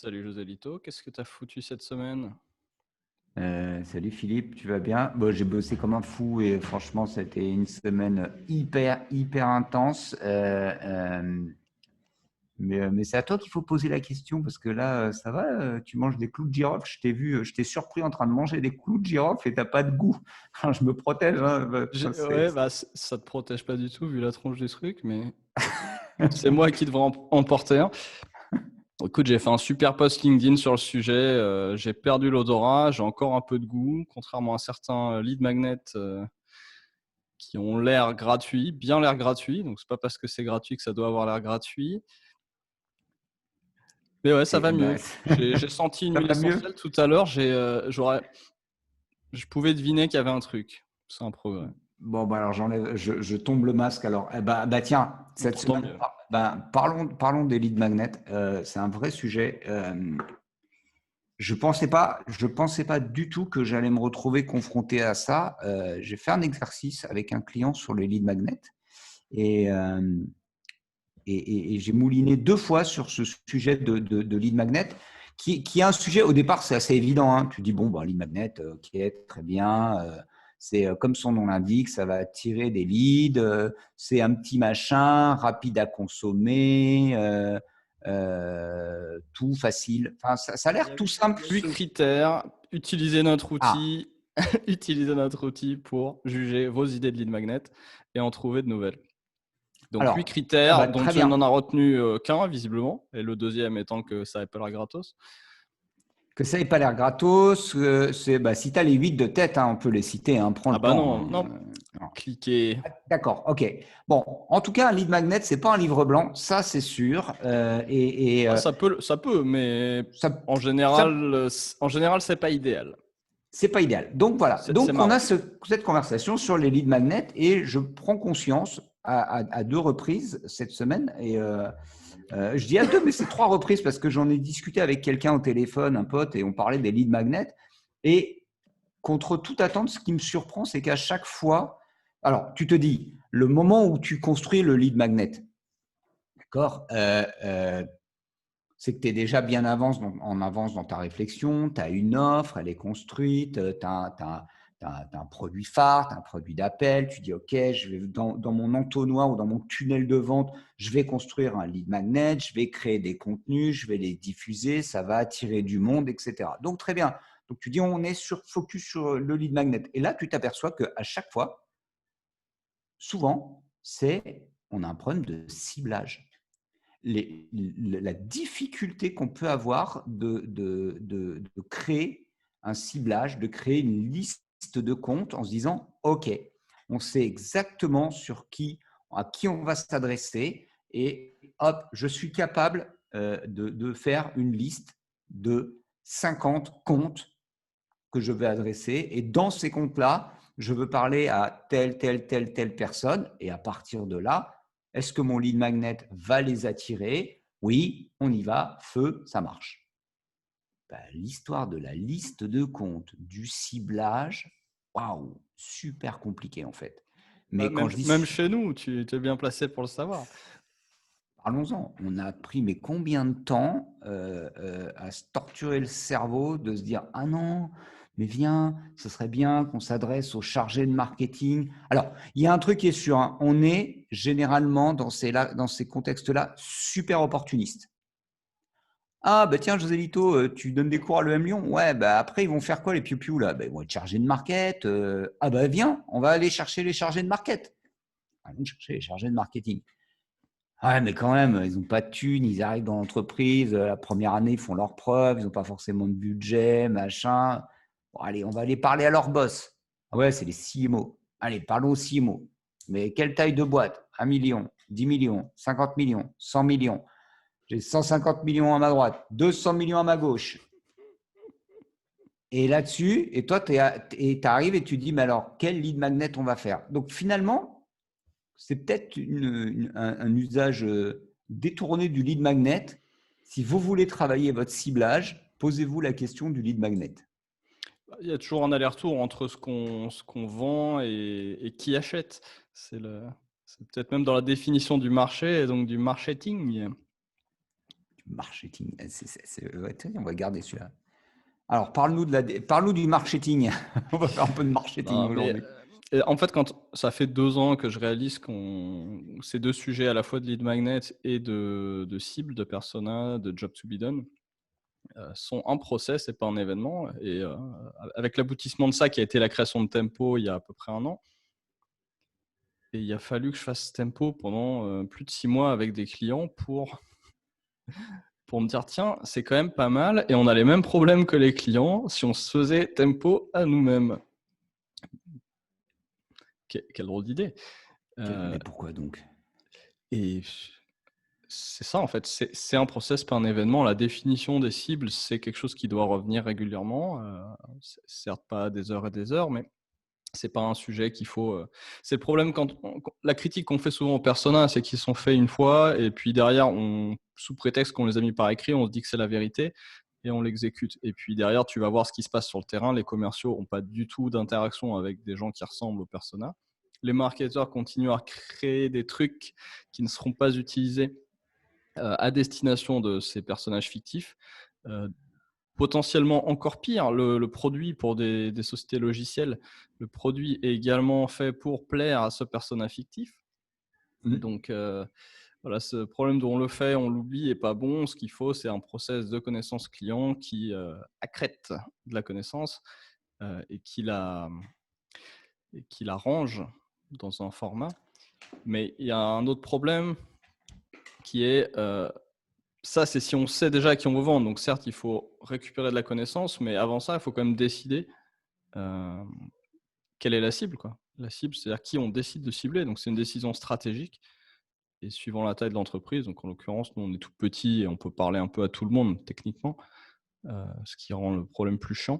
Salut Joselito, qu'est-ce que t'as foutu cette semaine? Salut Philippe, tu vas bien? Bon, j'ai bossé comme un fou et franchement, c'était une semaine hyper intense. Mais c'est à toi qu'il faut poser la question parce que là, ça va, tu manges des clous de girofle. Je t'ai vu, je t'ai surpris en train de manger des clous de girofle et t'as pas de goût. Alors, je me protège, hein, enfin, Ouais, bah ça te protège pas du tout vu la tronche du truc, mais c'est moi qui devrais en porter un. Écoute, j'ai fait un super post LinkedIn sur le sujet. J'ai perdu l'odorat, j'ai encore un peu de goût, contrairement à certains lead magnets qui ont l'air gratuits, bien l'air gratuit. Donc c'est pas parce que c'est gratuit que ça doit avoir l'air gratuit. Mais ouais, ça va bah, mieux. J'ai senti une ça huile va mieux? essentielle tout à l'heure. Je pouvais deviner qu'il y avait un truc. C'est un progrès. Bon, bah alors j'enlève, je tombe le masque alors. Bah tiens, cette Pourtant semaine, mieux. parlons des lead magnets. C'est un vrai sujet. Je pensais pas du tout que j'allais me retrouver confronté à ça. J'ai fait un exercice avec un client sur les lead magnets et, euh, et j'ai mouliné 2 fois sur ce sujet de lead magnet, qui est un sujet, au départ, c'est assez évident, hein. Tu dis, bon, lead magnet, ok, très bien. C'est comme son nom l'indique, ça va attirer des leads. C'est un petit machin, rapide à consommer, tout facile. Enfin, ça a Il y l'air a tout simple. 8 critères. Utilisez notre Ah, outil. Utilisez notre outil pour juger vos idées de lead magnet et en trouver de nouvelles. Donc, 8 alors, critères dont très tu n'en bien. as retenu qu'un, visiblement, et le deuxième étant que ça appellera gratos. Que ça n'ait pas l'air gratos. Si tu as les 8 de tête, hein, on peut les citer, hein, prends Ah le bah temps, non, hein. non. Cliquez. D'accord, ok. Bon, en tout cas, un lead magnet, c'est pas un livre blanc, ça c'est sûr. Ah, ça peut, mais Ça, en ça, général, c'est pas idéal. c'est pas idéal. Donc voilà. C'est Donc on a marrant. cette conversation sur les lead magnets et je prends conscience à 2 reprises cette semaine. Je dis à 2, mais c'est 3 reprises parce que j'en ai discuté avec quelqu'un au téléphone, un pote, et on parlait des lead magnets. Et contre toute attente, ce qui me surprend, c'est qu'à chaque fois, alors tu te dis, le moment où tu construis le lead magnet, d'accord, c'est que tu es déjà bien en avance dans ta réflexion, tu as une offre, elle est construite, tu as, un produit phare, tu as un produit d'appel, tu dis, OK, je vais dans mon entonnoir ou dans mon tunnel de vente, je vais construire un lead magnet, je vais créer des contenus, je vais les diffuser, ça va attirer du monde, etc. Donc, très bien. Donc, tu dis, on est focus sur le lead magnet. Et là, tu t'aperçois qu'à chaque fois, souvent, on a un problème de ciblage. La difficulté qu'on peut avoir de créer un ciblage, de créer une liste de comptes en se disant, OK, on sait exactement à qui on va s'adresser et hop, je suis capable de faire une liste de 50 comptes que je vais adresser. Et dans ces comptes-là, je veux parler à telle personne. Et à partir de là, est-ce que mon lead magnet va les attirer? Oui, on y va, feu, ça marche. L'histoire de la liste de comptes, du ciblage, waouh, super compliqué en fait. Bah, Mais quand même, je dis même chez nous, tu es bien placé pour le savoir. parlons-en, on a pris mais combien de temps à se torturer le cerveau, de se dire ah non, mais viens, ce serait bien qu'on s'adresse aux chargés de marketing. Alors, il y a un truc qui est sûr, hein, on est généralement dans ces contextes-là super opportunistes. Ah bah tiens, José Lito, tu donnes des cours à l'EM Lyon? Ouais, bah après ils vont faire quoi les piou là? Bah, ils vont être chargés de market. Ah bah viens, on va aller chercher les chargés de market. Allons chercher les chargés de marketing. Ouais, mais quand même, ils n'ont pas de thunes, ils arrivent dans l'entreprise, la première année, ils font leurs preuves, ils n'ont pas forcément de budget, machin. Bon, allez, on va aller parler à leur boss. Ah ouais, c'est les CMO. Allez, parlons aux CMO. Mais quelle taille de boîte? 1 million, 10 millions, 50 millions, 100 millions. J'ai 150 millions à ma droite, 200 millions à ma gauche. Et là-dessus, et toi, tu arrives et tu dis, mais alors, quel lead magnet on va faire? Donc finalement, c'est peut-être un usage détourné du lead magnet. Si vous voulez travailler votre ciblage, posez-vous la question du lead magnet. Il y a toujours un aller-retour entre ce qu'on vend et qui achète. C'est le, c'est peut-être même dans la définition du marché et donc du marketing. Du marketing. Ouais, tiens, on va garder celui-là. Alors, parle-nous du marketing. On va faire un peu de marketing Non, mais aujourd'hui. en fait, quand ça fait 2 ans que je réalise qu'on ces 2 sujets à la fois de lead magnet et de cible, de persona, de job to be done, sont un process et pas un événement et avec l'aboutissement de ça qui a été la création de Tempo il y a à peu près 1 an et il a fallu que je fasse Tempo pendant, plus de 6 mois avec des clients pour me dire: «Tiens, c'est quand même pas mal et on a les mêmes problèmes que les clients si on se faisait Tempo à nous-mêmes». Quelle drôle d'idée, Mais pourquoi donc? et c'est ça en fait, c'est un process, pas un événement. La définition des cibles, c'est quelque chose qui doit revenir régulièrement, certes pas des heures et des heures, mais c'est pas un sujet qu'il faut, c'est le problème quand la critique qu'on fait souvent aux personas, c'est qu'ils sont faits une fois et puis derrière sous prétexte qu'on les a mis par écrit, on se dit que c'est la vérité et on l'exécute et puis derrière, tu vas voir ce qui se passe sur le terrain. Les commerciaux ont pas du tout d'interaction avec des gens qui ressemblent aux personas. Les marketeurs continuent à créer des trucs qui ne seront pas utilisés à destination de ces personnages fictifs. Euh, Potentiellement encore pire, le produit pour des sociétés logicielles, le produit est également fait pour plaire à ce personnage fictif. Donc voilà, ce problème dont on le fait, on l'oublie et pas bon. Ce qu'il faut, c'est un process de connaissance client qui accrète de la connaissance et qui la range dans un format. Mais il y a un autre problème qui est ça, c'est si on sait déjà à qui on veut vendre. Donc, certes, il faut récupérer de la connaissance, mais avant ça, il faut quand même décider euh, quelle est la cible, quoi. La cible, c'est-à-dire qui on décide de cibler. Donc, c'est une décision stratégique. Et suivant la taille de l'entreprise, donc en l'occurrence, nous, on est tout petit et on peut parler un peu à tout le monde techniquement, ce qui rend le problème plus chiant.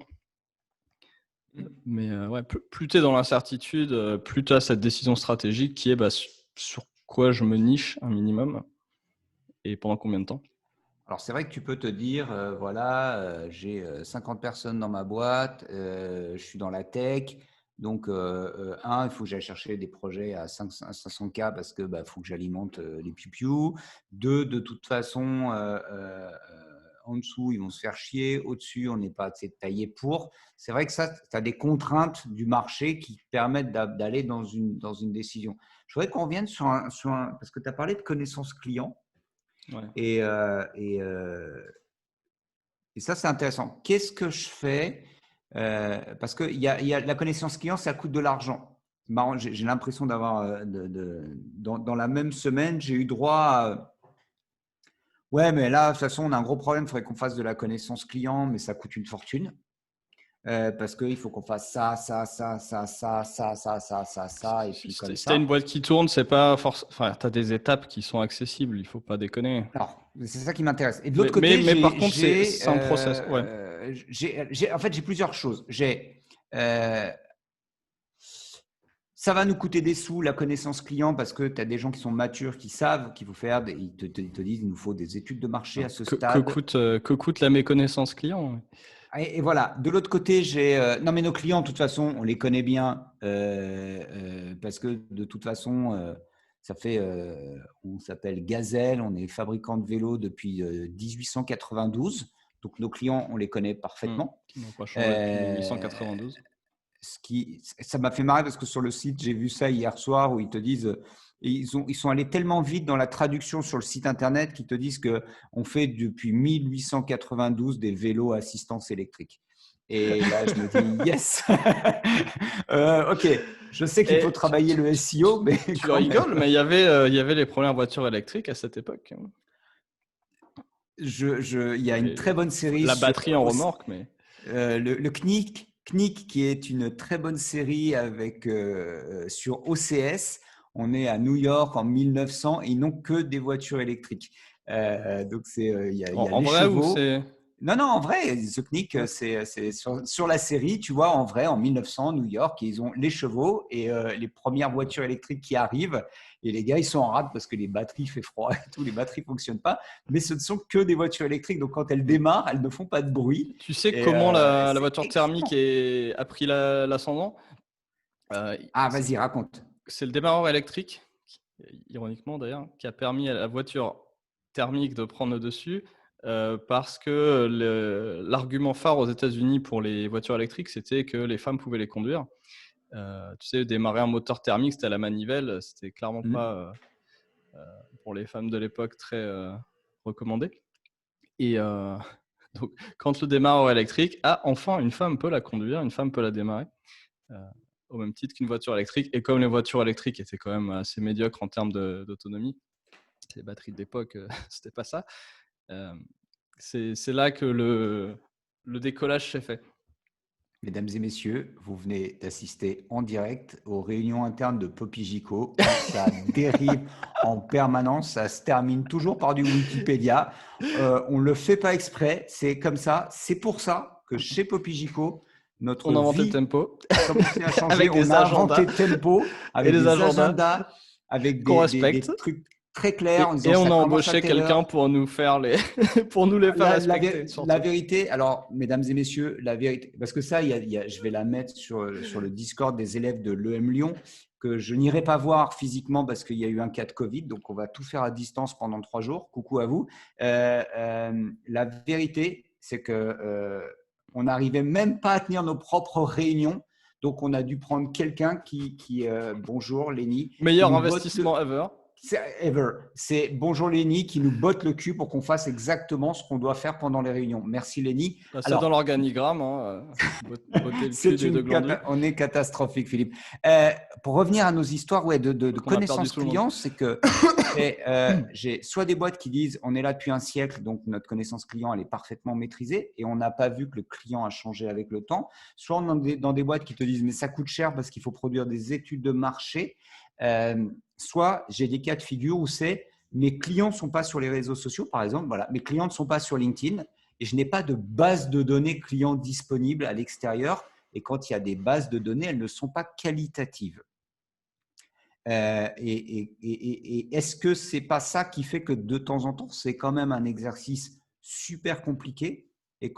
Mais ouais, plus tu es dans l'incertitude, plus tu as cette décision stratégique qui est sur quoi je me niche un minimum et pendant combien de temps. Alors, c'est vrai que tu peux te dire, voilà, j'ai 50 personnes dans ma boîte, je suis dans la tech. Donc, il faut que j'aille chercher des projets à 500K parce que faut que j'alimente les pipiou. Deux, de toute façon, en dessous, ils vont se faire chier. Au-dessus, on n'est pas assez taillé pour. C'est vrai que ça, tu as des contraintes du marché qui permettent d'aller dans une décision. Je voudrais qu'on revienne parce que tu as parlé de connaissance client. Ouais. Et, et ça, c'est intéressant. Qu'est-ce que je fais parce qu'il y a la connaissance client, ça coûte de l'argent. C'est marrant, j'ai l'impression d'avoir, dans la même semaine, j'ai eu droit à… Ouais, mais là, de toute façon, on a un gros problème, il faudrait qu'on fasse de la connaissance client, mais ça coûte une fortune. Parce qu'il faut qu'on fasse ça, et puis comme Si tu as une ça. boîte qui tourne, c'est pas forcément. Enfin, tu as des étapes qui sont accessibles, il faut pas déconner. Alors, c'est ça qui m'intéresse. Et de Mais, l'autre mais, côté, mais par contre, c'est un process. Ouais. en fait, j'ai plusieurs choses. Ça va nous coûter des sous, la connaissance client, parce que tu as des gens qui sont matures, qui savent qu'il faut faire, ils te disent il nous faut des études de marché à ce stade. Que coûte la méconnaissance client? Et voilà. De l'autre côté, non, mais nos clients, de toute façon, on les connaît bien parce que de toute façon, ça fait. On s'appelle Gazelle, on est fabricant de vélos depuis 1892. Donc nos clients, on les connaît parfaitement. Qui n'ont pas changé depuis Euh, 1892. Ça m'a fait marrer parce que sur le site, j'ai vu ça hier soir où ils te disent, ils sont allés tellement vite dans la traduction sur le site internet qu'ils te disent qu'on fait depuis 1892 des vélos à assistance électrique. Et là, je me dis, yes. Ok, je sais qu'il faut travailler le SEO, mais Tu quand rigoles, même. mais il y avait les premières voitures électriques à cette époque. Il y a une très bonne série La sur batterie en remorque, mais. le CNIC, qui est une très bonne série sur OCS. On est à New York en 1900 et ils n'ont que des voitures électriques. Donc, il y a En les vrai ou chevaux. c'est. Non, non, en vrai, The Knick, Ouais. c'est sur la série, tu vois, en vrai, en 1900, New York, ils ont les chevaux et les premières voitures électriques qui arrivent. Et les gars, ils sont en rade parce que les batteries, il fait froid et tout, les batteries ne fonctionnent pas. Mais ce ne sont que des voitures électriques. Donc, quand elles démarrent, elles ne font pas de bruit. Tu sais Et comment la c'est voiture thermique excellent. a pris l'ascendant? Euh, Ah, c'est vas-y, raconte. c'est le démarreur électrique, ironiquement d'ailleurs, qui a permis à la voiture thermique de prendre le dessus parce que l'argument phare aux États-Unis pour les voitures électriques, c'était que les femmes pouvaient les conduire. Tu sais, démarrer un moteur thermique, c'était à la manivelle, c'était clairement Mhm. pas pour les femmes de l'époque très recommandé. Et donc, quand le démarreur électrique, enfin, une femme peut la conduire, une femme peut la démarrer, euh, au même titre qu'une voiture électrique. Et comme les voitures électriques étaient quand même assez médiocres en termes d'autonomie, les batteries de l'époque, c'était pas ça. C'est là que le décollage s'est fait. Mesdames et messieurs, vous venez d'assister en direct aux réunions internes de Poppy Gico. Ça dérive en permanence, ça se termine toujours par du Wikipédia. On ne le fait pas exprès, c'est comme ça. C'est pour ça que chez Poppy Gico, notre On a inventé vie Tempo a commencé à changer. avec On des a agendas inventé Tempo et avec des des agendas agendas, avec qu'on respecte. des trucs très clairs en disant Et on ça a commence à embauché telle heure. quelqu'un pour nous faire pour nous les faire respecter, La surtout. vérité, alors, mesdames et messieurs, la vérité, parce que ça, je vais la mettre sur le Discord des élèves de l'EM Lyon, que je n'irai pas voir physiquement parce qu'il y a eu un cas de Covid, donc on va tout faire à distance pendant 3 jours. Coucou à vous. La vérité, c'est que on n'arrivait même pas à tenir nos propres réunions, donc on a dû prendre quelqu'un bonjour Léni, qui Meilleur nous botte investissement ever. C'est bonjour Léni qui nous botte le cul pour qu'on fasse exactement ce qu'on doit faire pendant les réunions. Merci Léni. C'est dans Alors, l'organigramme, hein, botter le cul des deux glandus. on est catastrophique, Philippe. Pour revenir à nos histoires de On a perdu connaissances tout le monde. clients, c'est que j'ai soit des boîtes qui disent on est là depuis un siècle, donc notre connaissance client elle est parfaitement maîtrisée et on n'a pas vu que le client a changé avec le temps. Soit on est dans des boîtes qui te disent mais ça coûte cher parce qu'il faut produire des études de marché. Soit j'ai des cas de figure où c'est mes clients ne sont pas sur les réseaux sociaux, par exemple. Voilà, mes clients ne sont pas sur LinkedIn et je n'ai pas de base de données clients disponible à l'extérieur. Et quand il y a des bases de données, elles ne sont pas qualitatives. Est-ce que c'est pas ça qui fait que de temps en temps, c'est quand même un exercice super compliqué et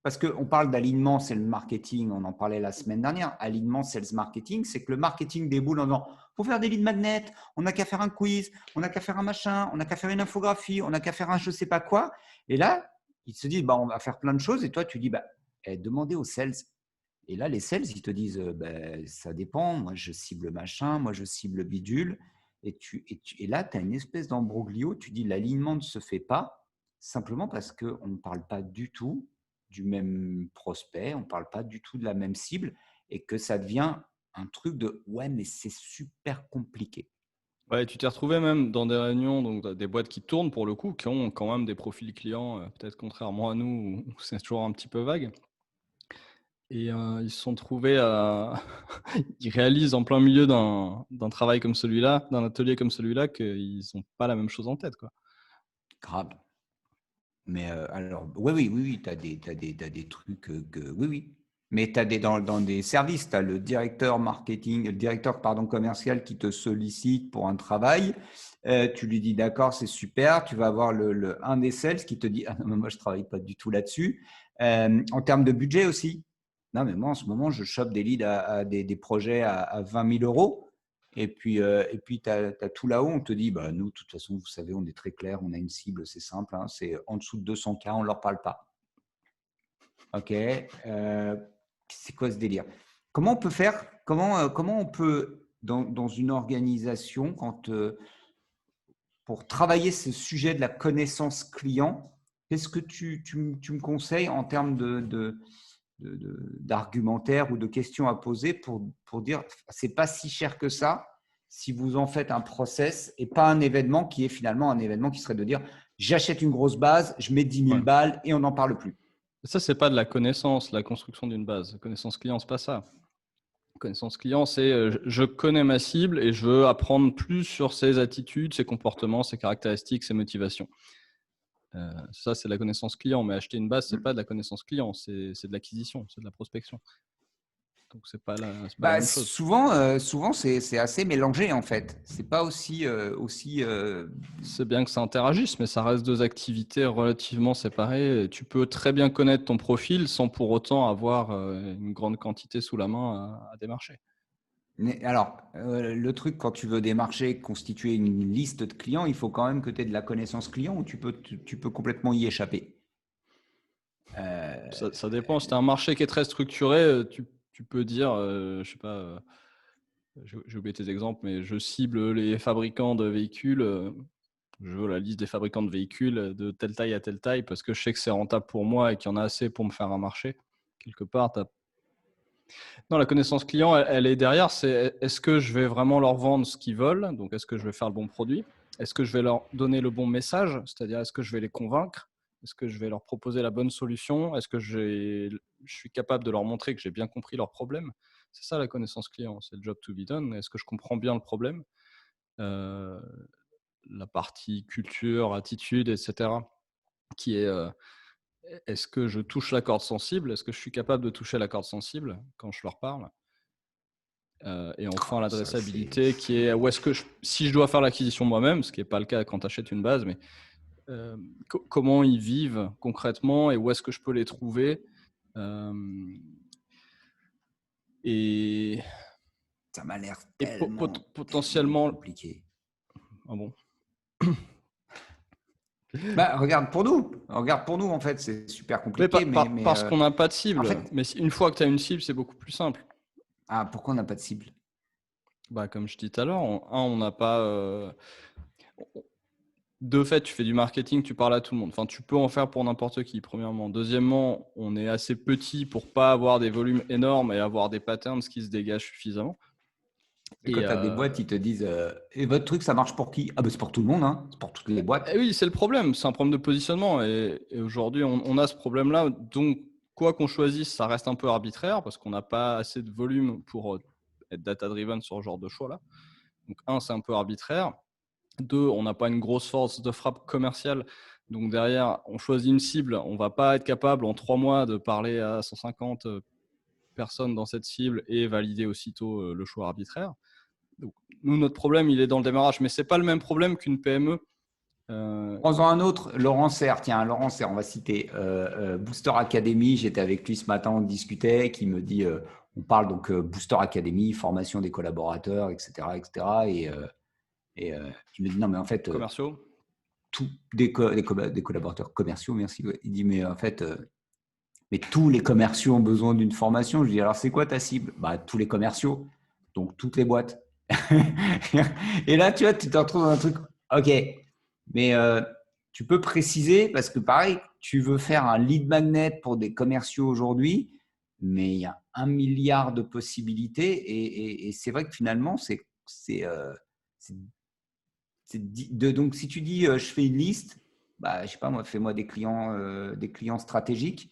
parce qu'on parle d'alignement, c'est le marketing, on en parlait la semaine dernière, alignement, c'est le marketing, c'est que le marketing déboule en disant, faut faire des lead magnets, on n'a qu'à faire un quiz, on n'a qu'à faire un machin, on n'a qu'à faire une infographie, on n'a qu'à faire un je sais pas quoi. Et là, ils se disent, on va faire plein de choses et toi, tu dis, demandez aux sales. Et là, les sales, ils te disent, ça dépend, moi je cible machin, moi je cible bidule. Et là, tu as une espèce d'embroglio, tu dis l'alignement ne se fait pas, simplement parce qu'on ne parle pas du tout du même prospect, on ne parle pas du tout de la même cible, et que ça devient un truc de ouais, mais c'est super compliqué. Ouais, tu t'es retrouvé même dans des réunions, donc des boîtes qui tournent pour le coup, qui ont quand même des profils clients, peut-être contrairement à nous, où c'est toujours un petit peu vague. Et ils se sont trouvés ils réalisent en plein milieu d'un travail comme celui-là, d'un atelier comme celui-là, qu'ils n'ont pas la même chose en tête, quoi. Grave. Mais alors, oui, tu as des trucs oui, oui. Mais tu as dans des services, tu as le directeur marketing, le directeur commercial qui te sollicite pour un travail. Tu lui dis d'accord, c'est super. Tu vas avoir un des sales qui te dit ah non, mais moi je travaille pas du tout là-dessus. En termes de budget aussi. Non, mais moi en ce moment, je chope des leads à des projets à 20 000 euros. Et puis, tu as tout là-haut, on te dit, nous, de toute façon, vous savez, on est très clair, on a une cible, c'est simple, hein, c'est en dessous de 200K, on ne leur parle pas. OK, c'est quoi ce délire? Comment on peut faire, comment on peut, dans une organisation, pour travailler ce sujet de la connaissance client, qu'est-ce que tu me conseilles en termes d'argumentaire ou de questions à poser pour dire c'est pas si cher que ça si vous en faites un process et pas un événement qui est finalement un événement qui serait de dire j'achète une grosse base, je mets 10 000 Ouais. balles et on n'en parle plus. Ça, c'est pas de la connaissance, la construction d'une base. Connaissance client, c'est pas ça. Connaissance client, c'est je connais ma cible et je veux apprendre plus sur ses attitudes, ses comportements, ses caractéristiques, ses motivations. Ça, c'est de la connaissance client. Mais acheter une base, c'est pas de la connaissance client, c'est de l'acquisition, c'est de la prospection. Donc, c'est pas la même chose. Souvent c'est assez mélangé en fait. C'est pas aussi. C'est bien que ça interagisse, mais ça reste deux activités relativement séparées. Tu peux très bien connaître ton profil sans pour autant avoir une grande quantité sous la main à démarcher. Alors, le truc, quand tu veux démarcher, constituer une liste de clients, il faut quand même que tu aies de la connaissance client ou tu peux complètement y échapper. Ça dépend. Si tu as un marché qui est très structuré, tu peux dire, je sais pas, j'ai oublié tes exemples, mais je cible les fabricants de véhicules. Je veux la liste des fabricants de véhicules de telle taille à telle taille parce que je sais que c'est rentable pour moi et qu'il y en a assez pour me faire un marché. Quelque part, non, la connaissance client, elle est derrière. C'est est-ce que je vais vraiment leur vendre ce qu'ils veulent? Donc, est-ce que je vais faire le bon produit? Est-ce que je vais leur donner le bon message? C'est-à-dire, est-ce que je vais les convaincre? Est-ce que je vais leur proposer la bonne solution? Est-ce que je suis capable de leur montrer que j'ai bien compris leur problème? C'est ça la connaissance client, c'est le job to be done. Est-ce que je comprends bien le problème? Euh, la partie culture, attitude, etc. qui est est-ce que je touche la corde sensible? Est-ce que je suis capable de toucher la corde sensible quand je leur parle? Et enfin, Ça, l'adressabilité qui est où est-ce que si je dois faire l'acquisition moi-même, ce qui n'est pas le cas quand tu achètes une base, mais comment ils vivent concrètement et où est-ce que je peux les trouver et, ça m'a l'air et tellement potentiellement. compliqué. Ah bon? Bah, regarde pour nous en fait, c'est super Mais compliqué, mais parce qu'on n'a pas de en cible. fait, Mais une fois que tu as une cible, c'est beaucoup plus simple. pourquoi on n'a pas de cible? Bah, comme je dis tout à l'heure, on n'a pas. De fait, tu fais du marketing, tu parles à tout le monde. Enfin, tu peux en faire pour n'importe qui, premièrement. Deuxièmement, on est assez petit pour pas avoir des volumes énormes et avoir des patterns qui se dégagent suffisamment. Et quand tu as des boîtes, ils te disent et votre truc, ça marche pour qui? Ah, bah, c'est pour tout le monde, hein. C'est pour toutes les boîtes. oui, c'est le problème. C'est un problème de positionnement. Et aujourd'hui, on a ce problème-là. Donc, quoi qu'on choisisse, ça reste un peu arbitraire parce qu'on n'a pas assez de volume pour être data-driven sur ce genre de choix-là. Donc, c'est un peu arbitraire. 2, on n'a pas une grosse force de frappe commerciale. Donc derrière, on choisit une cible. On ne va pas être capable en 3 mois de parler à 150 personnes dans cette cible et valider aussitôt le choix arbitraire. Donc, nous, notre problème, il est dans le démarrage. Mais ce n'est pas le même problème qu'une PME. Prends-en un autre, Laurent Serre. Tiens, Laurent Serre, on va citer Booster Academy. J'étais avec lui ce matin, on discutait, qui me dit on parle donc Booster Academy, formation des collaborateurs, etc. etc. Et il me dit non, mais en fait, Commerciaux. tous des collaborateurs commerciaux, merci. Ouais. Il dit mais en fait, mais tous les commerciaux ont besoin d'une formation. Je dis alors c'est quoi ta cible? Bah, tous les commerciaux, donc toutes les boîtes. Et là, tu vois, tu te retrouves dans un truc, ok, mais tu peux préciser parce que pareil, tu veux faire un lead magnet pour des commerciaux aujourd'hui, mais il y a 1 milliard de possibilités et c'est vrai que finalement, donc si tu dis je fais une liste, bah, je sais pas moi, fais-moi des clients stratégiques.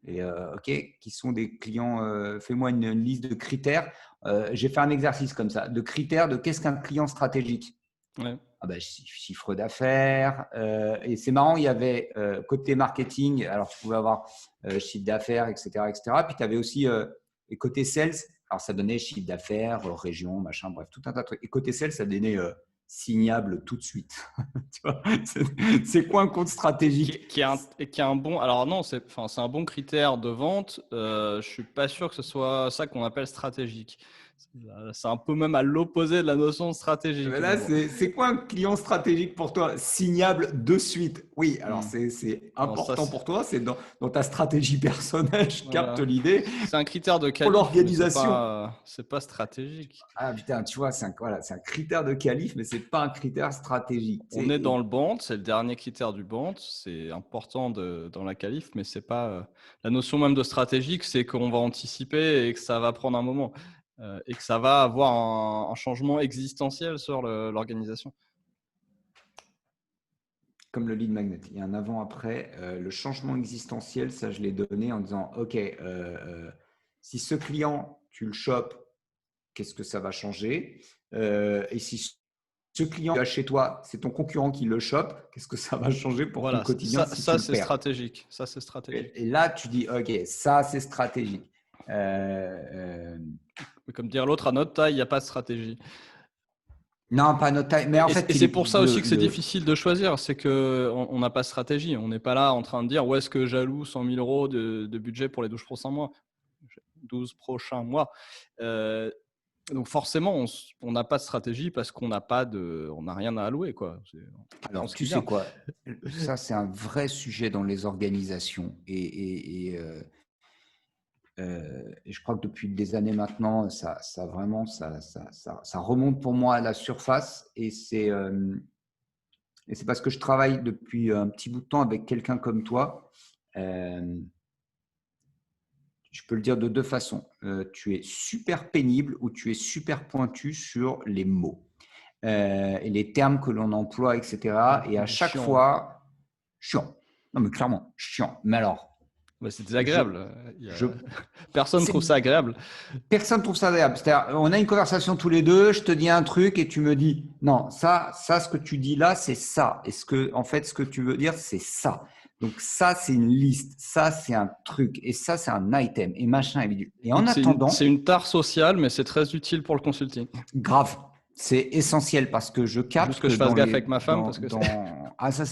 Et ok, qui sont des clients, fais-moi une liste de critères. J'ai fait un exercice comme ça, de critères de qu'est-ce qu'un client stratégique. Ouais. Ah ben, chiffre d'affaires. Et c'est marrant, il y avait côté marketing, alors tu pouvais avoir chiffre d'affaires, etc., etc. Puis tu avais aussi et côté sales, alors ça donnait chiffre d'affaires, région, machin, bref, tout un tas de trucs. Et côté sales, ça donnait signable tout de suite. Tu vois, c'est quoi un compte stratégique? Qui a un bon. Alors non, c'est un bon critère de vente. Je suis pas sûr que ce soit ça qu'on appelle stratégique. C'est un peu même à l'opposé de la notion de stratégique. Mais Mais là, bon. c'est quoi un client stratégique pour toi? Signable de suite. Oui, alors c'est Non, ça, important pour toi, c'est dans ta stratégie personnelle, je capte voilà. l'idée. C'est un critère de Pour qualif, mais l'organisation. c'est pas stratégique. Ah putain, tu vois, c'est un critère de qualif, mais c'est pas un critère stratégique. On est dans le BANT, c'est le dernier critère du BANT. C'est important dans la qualif, mais c'est pas la notion même de stratégique, c'est qu'on va anticiper et que ça va prendre un moment et que ça va avoir un changement existentiel sur l'organisation. Comme le lead magnet, il y a un avant-après. Le changement existentiel, ça, je l'ai donné en disant, OK, si ce client, tu le chopes, qu'est-ce que ça va changer? Et si ce client chez toi, c'est ton concurrent qui le chope, qu'est-ce que ça va changer pour ton Voilà, quotidien si tu le c'est perds? stratégique. Ça, c'est stratégique. Et là, tu dis, OK, ça, c'est stratégique. Comme dire l'autre, à notre taille, il n'y a pas de stratégie. Non, pas notre taille. Mais en fait, Et c'est pour ça aussi que c'est difficile de choisir. C'est qu'on n'a pas de stratégie. On n'est pas là en train de dire où est-ce que j'alloue 100 000 euros de budget pour les 12 prochains mois. 12 prochains mois. Donc forcément, on n'a pas de stratégie parce qu'on n'a rien à allouer, quoi. On prend Alors, ce tu qui sais vient. quoi? Ça, c'est un vrai sujet dans les organisations. Et je crois que depuis des années maintenant, ça vraiment, ça remonte pour moi à la surface. Et c'est parce que je travaille depuis un petit bout de temps avec quelqu'un comme toi. Euh, je peux le dire de deux façons. Tu es super pénible ou tu es super pointu sur les mots et les termes que l'on emploie, etc. Et à chaque Chiant. fois, chiant. Non, mais clairement, chiant. Mais alors, Bah, c'est je, désagréable. je, Personne trouve c'est ça agréable. personne ne trouve ça agréable. C'est-à-dire, on a une conversation tous les deux, je te dis un truc et tu me dis, non, ça, ce que tu dis là, c'est ça. Et en fait, ce que tu veux dire, c'est ça. Donc ça, c'est une liste. Ça, c'est un truc. Et ça, c'est un item. Et machin, et bidule. Et en Écoute, c'est attendant, une tare sociale, mais c'est très utile pour le consulting. grave. C'est essentiel parce que je Faut juste capte que que je fasse gaffe avec ma femme parce que c'est. ah, ça,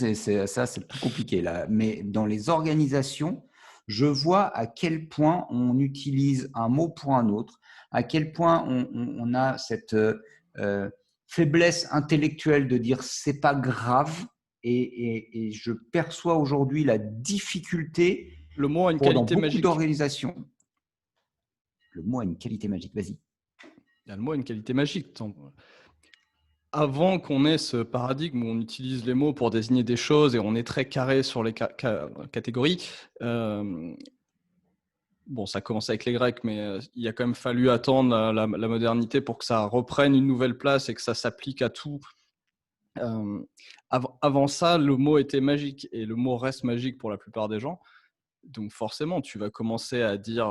c'est plus compliqué là. Mais dans les organisations, je vois à quel point on utilise un mot pour un autre, à quel point on a cette faiblesse intellectuelle de dire c'est pas grave. Et je perçois aujourd'hui la difficulté Le mot a une dans qualité beaucoup magique. d'organisations. Le mot a une qualité magique. Vas-y. Le mot a une qualité magique. Avant qu'on ait ce paradigme où on utilise les mots pour désigner des choses et on est très carré sur les catégories, bon, ça commence avec les Grecs, mais il a quand même fallu attendre la modernité pour que ça reprenne une nouvelle place et que ça s'applique à tout. Avant ça, le mot était magique et le mot reste magique pour la plupart des gens. Donc forcément, tu vas commencer à dire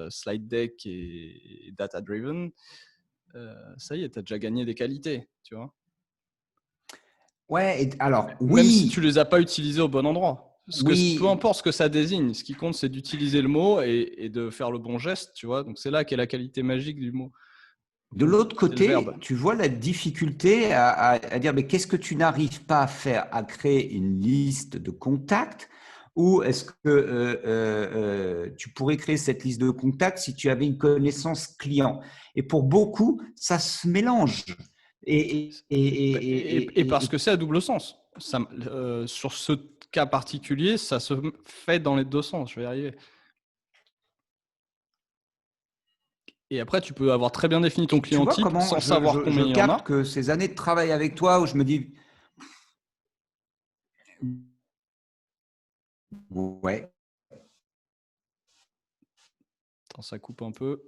slide deck et data driven. Ça y est, tu as déjà gagné des qualités, tu vois. Ouais, alors Même si tu oui, les as pas utilisés au bon endroit. Peu oui. importe ce que ça désigne, ce qui compte, c'est d'utiliser le mot et de faire le bon geste, tu vois. Donc c'est là qu'est la qualité magique du mot. De l'autre C'est le verbe. côté, tu vois la difficulté à dire, mais qu'est-ce que tu n'arrives pas à faire, à créer une liste de contacts, ou est-ce que tu pourrais créer cette liste de contacts si tu avais une connaissance client? Et pour beaucoup, ça se mélange. Et, et, et, Et et, parce et, que c'est à double sens. Sur ce cas particulier, ça se fait dans les deux sens. Je vais y arriver. Et après, tu peux avoir très bien défini ton tu client vois type comment sans savoir je combien il y en capte a. que ces années de travail avec toi, où je me dis, ouais, Attends, ça coupe un peu.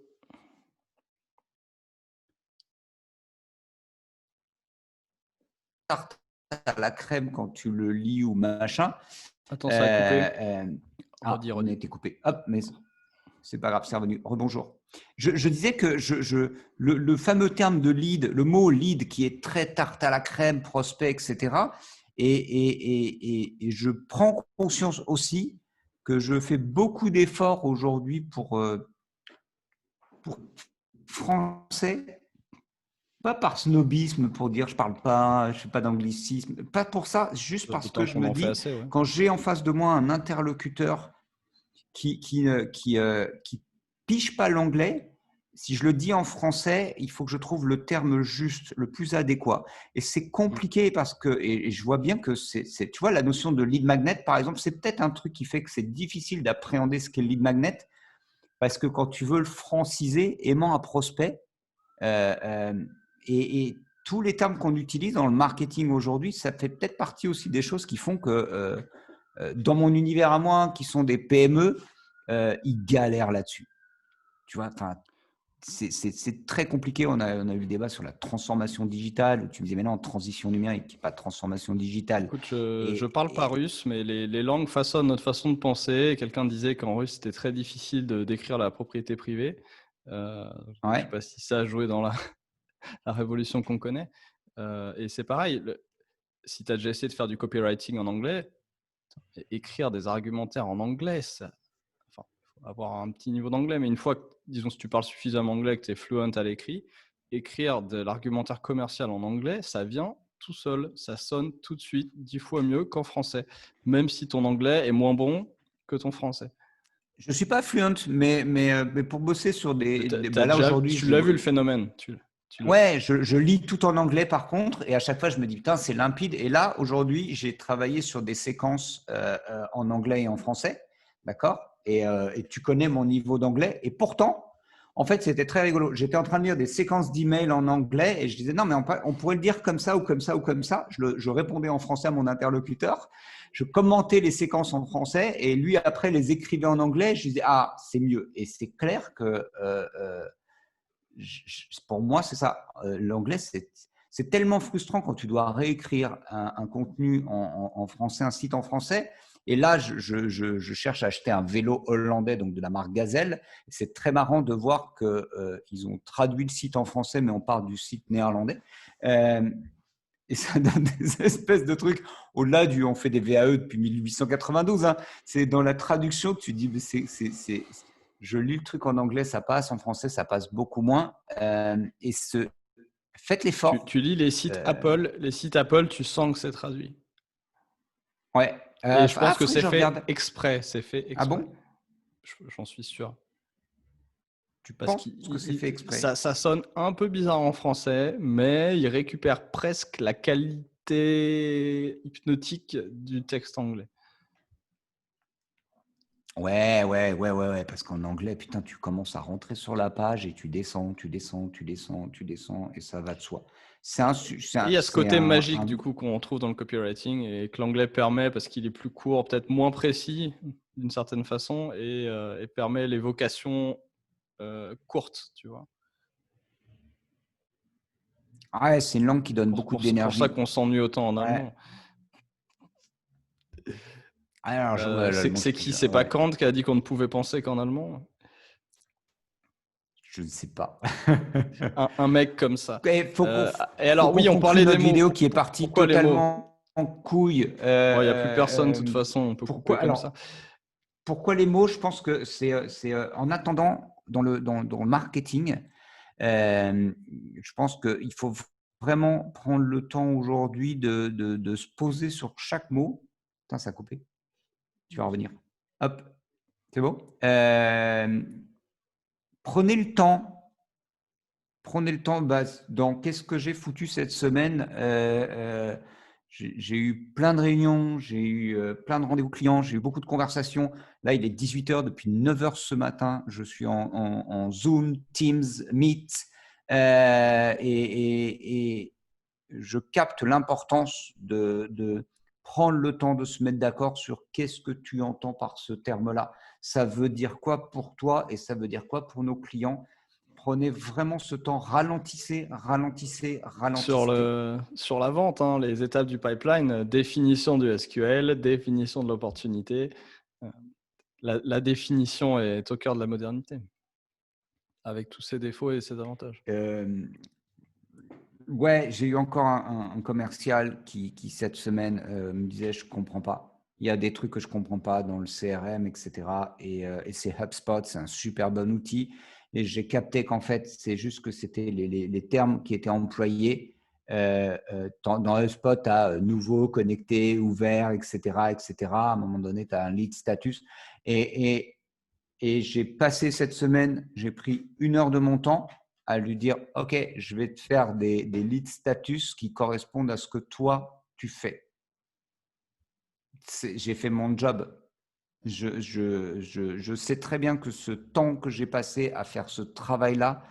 tarte à la crème quand tu le lis ou machin. Attends, ça a coupé. Euh, euh, Redis, on a redis. été coupé. Hop, mais c'est pas grave, c'est revenu. Rebonjour. Je disais que le fameux terme de lead, le mot lead qui est très tarte à la crème, prospect, etc. Et je prends conscience aussi que je fais beaucoup d'efforts aujourd'hui pour français, pas par snobisme, pour dire je parle pas, je fais pas d'anglicisme, pas pour ça, juste parce que D'autant je qu'on me en fait dis, assez, ouais. quand j'ai en face de moi un interlocuteur qui piche pas l'anglais, si je le dis en français, il faut que je trouve le terme juste, le plus adéquat. Et c'est compliqué parce que, et je vois bien que tu vois, la notion de lead magnet, par exemple, c'est peut-être un truc qui fait que c'est difficile d'appréhender ce qu'est le lead magnet, parce que quand tu veux le franciser, aimant un prospect, euh, euh, et tous les termes qu'on utilise dans le marketing aujourd'hui, ça fait peut-être partie aussi des choses qui font que dans mon univers à moi, qui sont des PME, ils galèrent là-dessus. Tu vois, enfin, c'est très compliqué. On a eu le débat sur la transformation digitale, où tu me disais, mais non, transition numérique, pas transformation digitale. Écoute, je Et, parle pas et russe, mais les langues façonnent notre façon de penser. Quelqu'un disait qu'en russe, c'était très difficile de décrire la propriété privée. Je sais ouais, pas si ça a joué dans la révolution qu'on connaît. Et c'est pareil, si tu as déjà essayé de faire du copywriting en anglais, écrire des argumentaires en anglais, enfin, faut avoir un petit niveau d'anglais, mais une fois que, disons, si tu parles suffisamment anglais, que tu es fluent à l'écrit, écrire de l'argumentaire commercial en anglais, ça vient tout seul. Ça sonne tout de suite 10 fois mieux qu'en français, même si ton anglais est moins bon que ton français. Je suis pas fluent, mais pour bosser sur bah là aujourd'hui, Tu l'as vu le phénomène. Ouais, je lis tout en anglais par contre, et à chaque fois je me dis putain c'est limpide. Et là aujourd'hui j'ai travaillé sur des séquences en anglais et en français, d'accord, et tu connais mon niveau d'anglais. Et pourtant, en fait c'était très rigolo. J'étais en train de lire des séquences d'emails en anglais et je disais non mais on pourrait le dire comme ça ou comme ça ou comme ça. Je répondais en français à mon interlocuteur, je commentais les séquences en français et lui après les écrivait en anglais. Je disais ah c'est mieux. Et c'est clair que pour moi, c'est ça. L'anglais, c'est tellement frustrant quand tu dois réécrire un contenu en français, un site en français. Et là, je cherche à acheter un vélo hollandais, donc de la marque Gazelle. C'est très marrant de voir qu'ils ont traduit le site en français, mais on parle du site néerlandais. Euh, et ça donne des espèces de trucs au-delà du on fait des VAE depuis 1892. Hein. C'est dans la traduction que tu dis, je lis le truc en anglais, ça passe, en français, ça passe beaucoup moins. Faites l'effort. Tu lis les sites Apple. Les sites Apple, tu sens que c'est traduit. Ouais. Et je pense que faudrait que c'est je fait regarde. exprès. C'est fait Ah exprès. bon? J'en suis sûr. Tu Parce penses que c'est fait exprès? ça sonne un peu bizarre en français, mais il récupère presque la qualité hypnotique du texte anglais. Ouais, parce qu'en anglais, putain, tu commences à rentrer sur la page et tu descends, et ça va de soi. Il y a ce côté magique du coup qu'on trouve dans le copywriting et que l'anglais permet parce qu'il est plus court, peut-être moins précis d'une certaine façon et permet l'évocation courte, tu vois. Ouais, c'est une langue qui donne beaucoup C'est pour ça d'énergie. qu'on s'ennuie autant en Ouais. allemand. Alors, l'allemand, C'est pas Kant qui a dit qu'on ne pouvait penser qu'en allemand? Je ne sais pas. Un mec comme ça. Et Et faut alors qu'on oui, on conclue parlait des notre mots. vidéo qui est partie Pourquoi les mots? totalement en couille. Bon, il n'y a plus personne de toute façon, on peut couper comme ça. Pourquoi les mots? Je pense que c'est en attendant dans le marketing, je pense qu'il faut vraiment prendre le temps aujourd'hui de se poser sur chaque mot. Putain, ça a coupé. Tu vas revenir. Hop, c'est bon. Prenez le temps. Prenez le temps. Dans qu'est-ce que j'ai foutu cette semaine? J'ai eu plein de réunions, j'ai eu plein de rendez-vous clients, j'ai eu beaucoup de conversations. Là, il est 18h, depuis 9h ce matin, je suis en Zoom, Teams, Meet, et je capte l'importance de prendre le temps de se mettre d'accord sur qu'est-ce que tu entends par ce terme-là. Ça veut dire quoi pour toi et ça veut dire quoi pour nos clients. Prenez vraiment ce temps, ralentissez. Sur la vente, hein, les étapes du pipeline, définition du SQL, définition de l'opportunité. La définition est au cœur de la modernité, avec tous ses défauts et ses avantages. Ouais, j'ai eu encore un commercial qui cette semaine me disait je comprends pas. Il y a des trucs que je comprends pas dans le CRM, etc. Et c'est HubSpot, c'est un super bon outil. Et j'ai capté qu'en fait, c'est juste que c'était les termes qui étaient employés. Dans HubSpot, tu as nouveau, connecté, ouvert, etc., etc. À un moment donné, tu as un lead status. Et j'ai passé cette semaine, j'ai pris 1 heure de mon temps à lui dire ok, je vais te faire des lead status qui correspondent à ce que toi tu fais. J'ai fait mon job. Je sais très bien que ce temps que j'ai passé à faire ce travail-là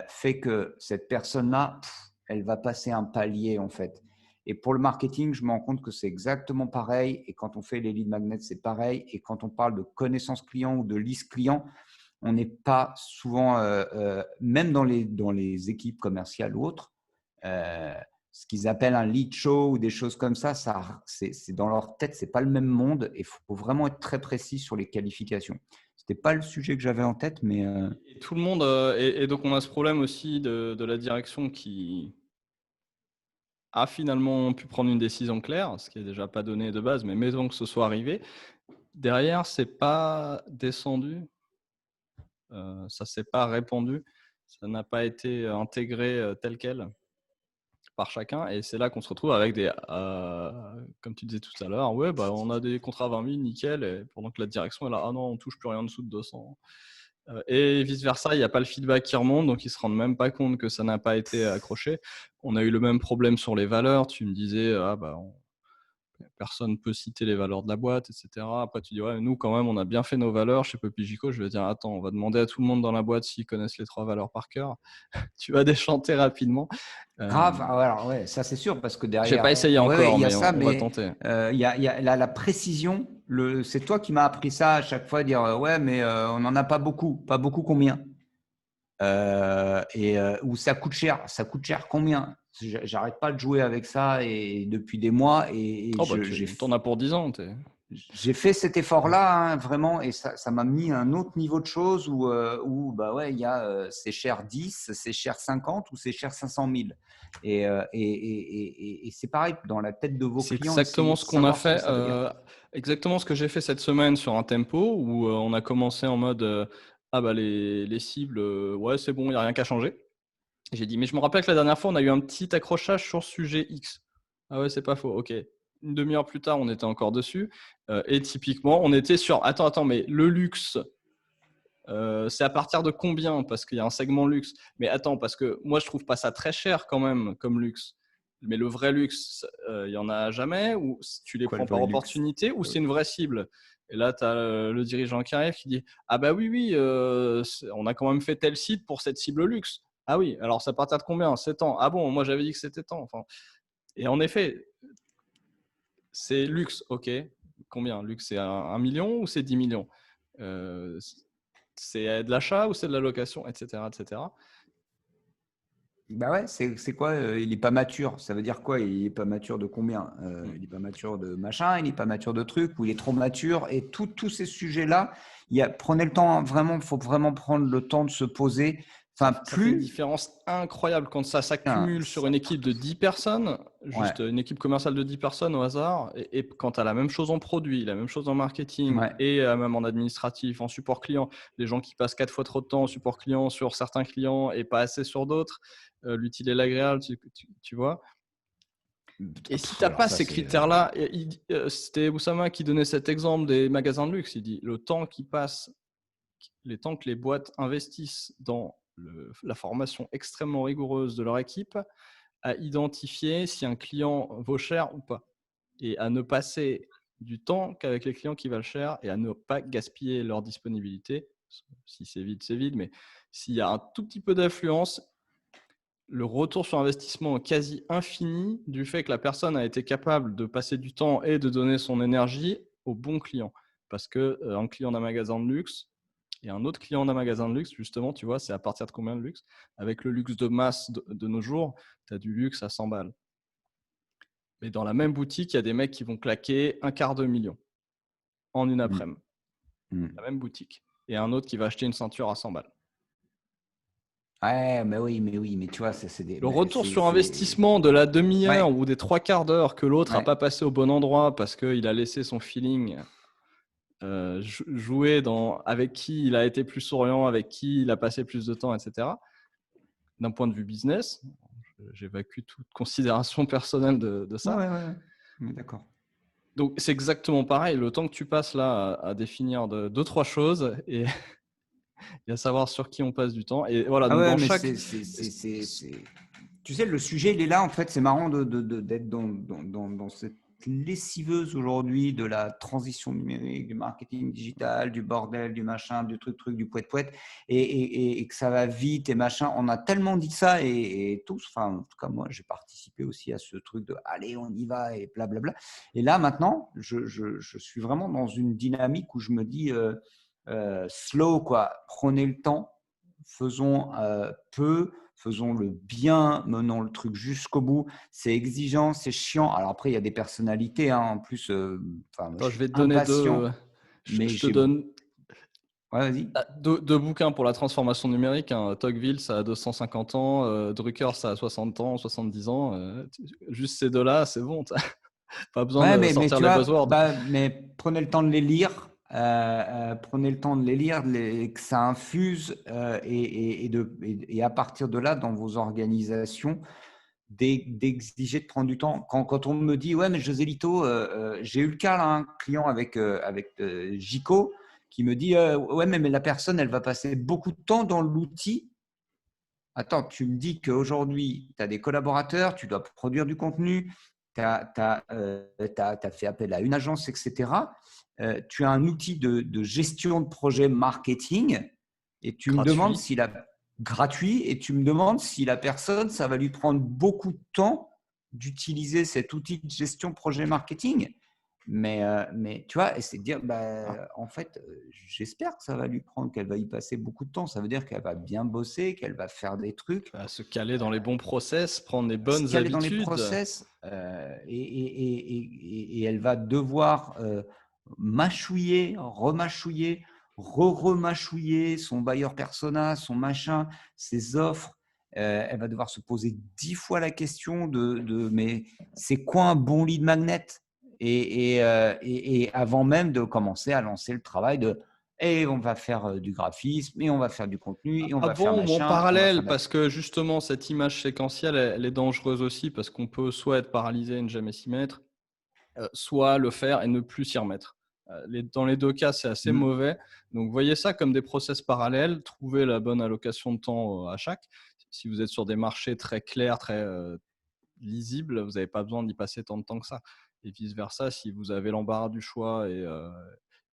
fait que cette personne-là, elle va passer un palier en fait. Et pour le marketing, je me rends compte que c'est exactement pareil. Et quand on fait les lead magnets, c'est pareil. Et quand on parle de connaissances clients ou de liste client, on n'est pas souvent, même dans les équipes commerciales ou autres, ce qu'ils appellent un lead show ou des choses comme ça, c'est dans leur tête, c'est pas le même monde et il faut vraiment être très précis sur les qualifications. C'était pas le sujet que j'avais en tête, mais Et tout le monde, et donc on a ce problème aussi de la direction qui a finalement pu prendre une décision claire, ce qui est déjà pas donné de base, mais mettons que ce soit arrivé. Derrière, c'est pas descendu, ça s'est pas répandu, ça n'a pas été intégré tel quel. par chacun. Et c'est là qu'on se retrouve avec des, comme tu disais tout à l'heure, ouais, bah, on a des contrats à 20 000, nickel. Et pendant que la direction est là, ah non, on touche plus rien en dessous de 200. Et vice-versa, il n'y a pas le feedback qui remonte, donc ils ne se rendent même pas compte que ça n'a pas été accroché. On a eu le même problème sur les valeurs. Tu me disais, personne ne peut citer les valeurs de la boîte, etc. Après, tu dis, ouais, nous, quand même, on a bien fait nos valeurs chez Puppy Je vais dire, attends, on va demander à tout le monde dans la boîte s'ils connaissent les 3 valeurs par cœur. Tu vas déchanter rapidement. Grave, alors ouais, ça c'est sûr, parce que J'ai derrière, pas essayé ouais, encore, il y a mais ça, on va mais tenter. il y a la précision. C'est toi qui m'as appris ça à chaque fois, dire ouais, mais on n'en a pas beaucoup. Pas beaucoup combien? Ou ça coûte cher combien? J'arrête pas de jouer avec ça et depuis des mois et Oh, bah, t'en as pour 10 ans. j'ai fait cet effort-là, hein, vraiment, et ça m'a mis à un autre niveau de choses où bah ouais, il y a c'est cher 10, c'est cher 50 ou c'est cher 500 000. Et c'est pareil dans la tête de vos C'est clients, essayer exactement de ce qu'on a savoir ce que fait, ça veut dire. exactement ce que j'ai fait cette semaine sur un tempo où on a commencé en mode ah bah les cibles, ouais, c'est bon, il n'y a rien qu'à changer. J'ai dit, mais je me rappelle que la dernière fois, on a eu un petit accrochage sur sujet X. Ah ouais, c'est pas faux, ok. Une demi-heure plus tard, on était encore dessus. Et typiquement, on était sur attends, mais le luxe, c'est à partir de combien? Parce qu'il y a un segment luxe. Mais attends, parce que moi, je trouve pas ça très cher quand même comme luxe. Mais le vrai luxe, il y en a jamais? Ou tu les Quoi, le prends par vrai luxe? opportunité? Ou c'est une vraie cible? Et là, tu as le dirigeant qui arrive qui dit, ah bah oui, on a quand même fait tel site pour cette cible luxe. Ah oui, alors c'est à partir de combien? 7 ans. Ah bon, moi j'avais dit que c'était tant. Enfin, et en effet, c'est luxe, ok. Combien? Luxe, c'est 1 million ou c'est 10 millions? Euh, c'est de l'achat ou c'est de la location, etc., etc. Bah ouais, c'est quoi? Il est pas mature. Ça veut dire quoi? Il est pas mature de combien? Mm. Il est pas mature de machin, il est pas mature de trucs, ou il est trop mature. Et tous ces sujets-là, prenez le temps, hein, vraiment, il faut vraiment prendre le temps de se poser. Ça, Enfin, ça fait une plus, différence incroyable quand ça putain, s'accumule sur une équipe de 10 personnes, ouais, juste une équipe commerciale de 10 personnes au hasard, et quand tu as la même chose en produit, la même chose en marketing ouais. et même en administratif, en support client, les gens qui passent 4 fois trop de temps en support client sur certains clients et pas assez sur d'autres, l'utile et l'agréable, tu vois. Et si tu n'as Alors pas ça, ces c'est critères-là, c'était Oussama qui donnait cet exemple des magasins de luxe. Il dit le temps qui passe, les temps que les boîtes investissent dans la formation extrêmement rigoureuse de leur équipe à identifier si un client vaut cher ou pas. Et à ne passer du temps qu'avec les clients qui valent cher et à ne pas gaspiller leur disponibilité. Si c'est vide, c'est vide. Mais s'il y a un tout petit peu d'influence, le retour sur investissement quasi infini du fait que la personne a été capable de passer du temps et de donner son énergie au bon client. Parce qu'un client d'un magasin de luxe et un autre client d'un magasin de luxe, justement, tu vois, c'est à partir de combien de luxe? Avec le luxe de masse de nos jours, tu as du luxe à 100 balles. Mais dans la même boutique, il y a des mecs qui vont claquer un quart de million en une mm, après-midi. mm. La même boutique. Et un autre qui va acheter une ceinture à 100 balles. Ouais, mais tu vois, c'est Le retour sur investissement de la demi-heure ouais, ou des 3/4 d'heure que l'autre n'a ouais. pas passé au bon endroit parce qu'il a laissé son feeling jouer avec qui il a été plus souriant, avec qui il a passé plus de temps, etc. D'un point de vue business, j'évacue toute considération personnelle de Ouais, ça. ouais, ouais. On est d'accord. Donc, c'est exactement pareil. Le temps que tu passes là à définir deux, trois choses et à savoir sur qui on passe du temps. Et voilà, Ah donc ouais, dans mais chaque… tu sais, le sujet, il est là, en fait. C'est marrant d'être dans cette lessiveuse aujourd'hui de la transition numérique, du marketing digital, du bordel, du machin, du truc, du poète-poète, et que ça va vite et machin. On a tellement dit ça, et tous, enfin, en tout cas, moi, j'ai participé aussi à ce truc de allez, on y va, et blablabla. Et là, maintenant, je suis vraiment dans une dynamique où je me dis slow, quoi. Prenez le temps, faisons peu, faisons-le bien, menons le truc jusqu'au bout. C'est exigeant, c'est chiant. Alors après, il y a des personnalités, hein. En plus, moi, je Attends, je suis vais te donner impatient, mais je te donne Ouais, vas-y. deux bouquins pour la transformation numérique. Hein. Tocqueville, ça a 250 ans. Drucker, ça a 60 ans, 70 ans. Juste ces deux-là, c'est bon. Pas besoin Ouais, de mais sortir tu les vois, buzzwords. mais prenez le temps de les lire. Prenez le temps de les lire, que ça infuse et à partir de là, dans vos organisations, d'exiger de prendre du temps. Quand on me dit, ouais, mais Joselito, j'ai eu le cas, là, un client avec Jico qui me dit, ouais, mais la personne, elle va passer beaucoup de temps dans l'outil. Attends, tu me dis qu'aujourd'hui, tu as des collaborateurs, tu dois produire du contenu, tu as fait appel à une agence, etc. Tu as un outil de gestion de projet marketing et tu me demandes s'il a gratuit et tu me demandes si la personne, ça va lui prendre beaucoup de temps d'utiliser cet outil de gestion de projet marketing. Mais tu vois, et c'est de dire, en fait, j'espère que ça va lui prendre, qu'elle va y passer beaucoup de temps. Ça veut dire qu'elle va bien bosser, qu'elle va faire des trucs. Se caler dans les bons process, prendre les Se bonnes caler dans les habitudes. process et elle va devoir mâchouiller, remâchouiller, remâchouiller son bailleur persona, son machin, ses offres. Elle va devoir se poser 10 fois la question mais c'est quoi un bon lead magnet et avant même de commencer à lancer le travail et on va faire du graphisme, et on va faire du contenu, et on va faire Bon, en machin. parallèle, parce que justement, cette image séquentielle, elle est dangereuse aussi, parce qu'on peut soit être paralysé et ne jamais s'y mettre, soit le faire et ne plus s'y remettre. Dans les deux cas, c'est assez mauvais. Donc, voyez ça comme des process parallèles. Trouvez la bonne allocation de temps à chaque. Si vous êtes sur des marchés très clairs, très lisibles, vous n'avez pas besoin d'y passer tant de temps que ça. Et vice-versa, si vous avez l'embarras du choix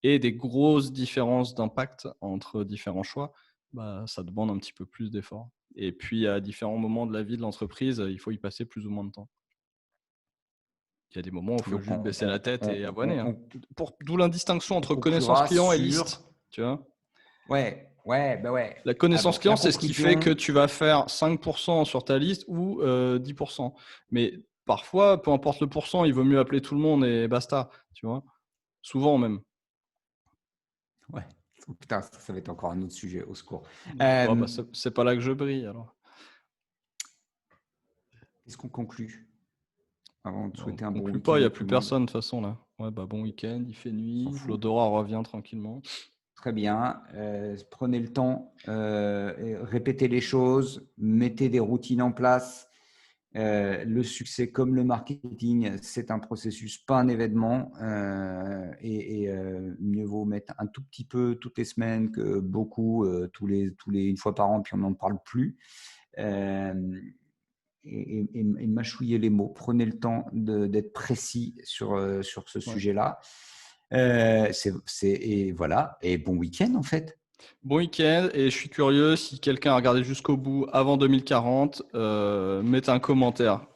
et des grosses différences d'impact entre différents choix, ça demande un petit peu plus d'efforts. Et puis, à différents moments de la vie de l'entreprise, il faut y passer plus ou moins de temps. Il y a des moments où il faut juste baisser la tête et avoiner. D'où l'indistinction entre connaissance client et liste. Tu vois ? Ouais. La connaissance client, c'est ce qui fait que tu vas faire 5% sur ta liste ou 10%. Mais parfois, peu importe le pourcent, il vaut mieux appeler tout le monde et basta. Tu vois ? Souvent même. Ouais. Putain, ça va être encore un autre sujet, au secours. C'est pas là que je brille alors. Est-ce qu'on conclut avant de souhaiter un bon week-end? Pas, il n'y a plus personne de toute façon là. Ouais, bon week-end, il fait nuit, l'odorat revient tranquillement. Très bien. Prenez le temps, répétez les choses, mettez des routines en place. Le succès, comme le marketing, c'est un processus, pas un événement. Mieux vaut mettre un tout petit peu toutes les semaines que beaucoup, tous les une fois par an, puis on n'en parle plus. Et mâchouiller les mots. Prenez le temps d'être précis sur ce sujet-là. Et voilà. Et bon week-end, en fait. Bon week-end. Et je suis curieux, si quelqu'un a regardé jusqu'au bout avant 2040, mettez un commentaire.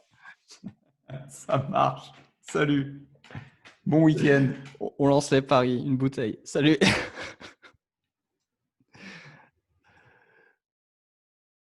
Ça marche. Salut. Bon week-end. On lance les paris, une bouteille. Salut.